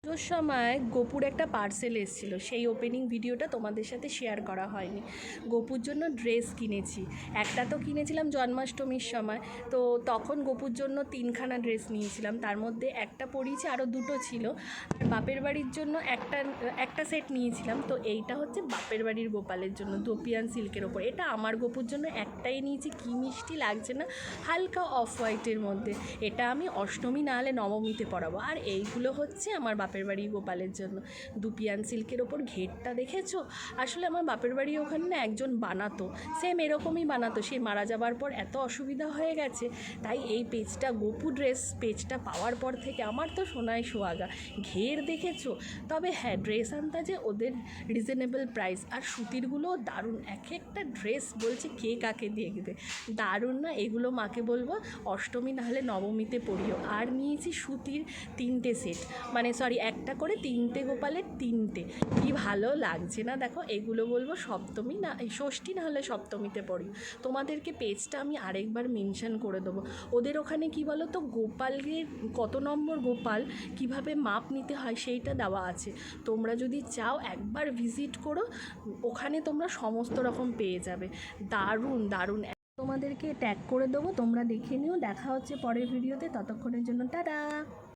পুজোর সময় গোপুর একটা পার্সেল এসেছিলো, সেই ওপেনিং ভিডিওটা তোমাদের সাথে শেয়ার করা হয়নি। গোপুর জন্য ড্রেস কিনেছি, একটা তো কিনেছিলাম জন্মাষ্টমীর সময়, তো তখন গোপুর জন্য 3খানা ড্রেস নিয়েছিলাম, তার মধ্যে একটা পরিয়েছি, আরও 2টো ছিল। আর বাপের বাড়ির জন্য একটা সেট নিয়েছিলাম। তো এইটা হচ্ছে বাপের বাড়ির গোপালের জন্য দোপিয়ান সিল্কের ওপর। এটা আমার গোপুর জন্য একটাই নিয়েছি, কী মিষ্টি লাগছে না, হালকা অফ হোয়াইটের মধ্যে। এটা আমি অষ্টমী না হলে নবমীতে পরাবো। আর এইগুলো হচ্ছে আমার বাপের বাড়ি গোপালের জন্য দুপিয়ান সিল্কের ওপর। ঘেরটা দেখেছো? আসলে আমার বাপের বাড়ি ওখানে না একজন বানাতো, সেম এরকমই বানাতো, সে মারা যাবার পর এত অসুবিধা হয়ে গেছে, তাই এই পেজটা গোপু ড্রেস পেজটা পাওয়ার পর থেকে আমার তো সোনায় সোহাগা। ঘের দেখেছো? তবে হ্যাঁ, ড্রেস আনতাজে ওদের রিজনেবল প্রাইস, আর সুতিরগুলোও দারুণ। এক একটা ড্রেস বলছে কে কাকে দেখবে, দারুণ না? এগুলো মাকে বলবো অষ্টমী নাহলে নবমীতে পরিও। আর নিয়েছি সুতির 3টে সেট, মানে সরি, একটা করে 3টে গোপালের 3টে। কি ভালো লাগছে না দেখো? এগুলো বলবো সপ্তমী না ষষ্ঠী না হলে সপ্তমীতে পড়ি। তোমাদেরকে পেজটা আমি আরেকবার মেনশন করে দেবো। ওদের ওখানে কি বলো তো, গোপালের কত নম্বর গোপাল কিভাবে মাপ নিতে হয় সেইটা দেওয়া আছে। তোমরা যদি চাও একবার ভিজিট করো, ওখানে তোমরা সমস্ত রকম পেয়ে যাবে। দারুণ দারুণ। তোমাদেরকে ট্যাগ করে দেবো, তোমরা দেখে নিও। দেখা হচ্ছে পরের ভিডিওতে, ততক্ষণের জন্য টাটা।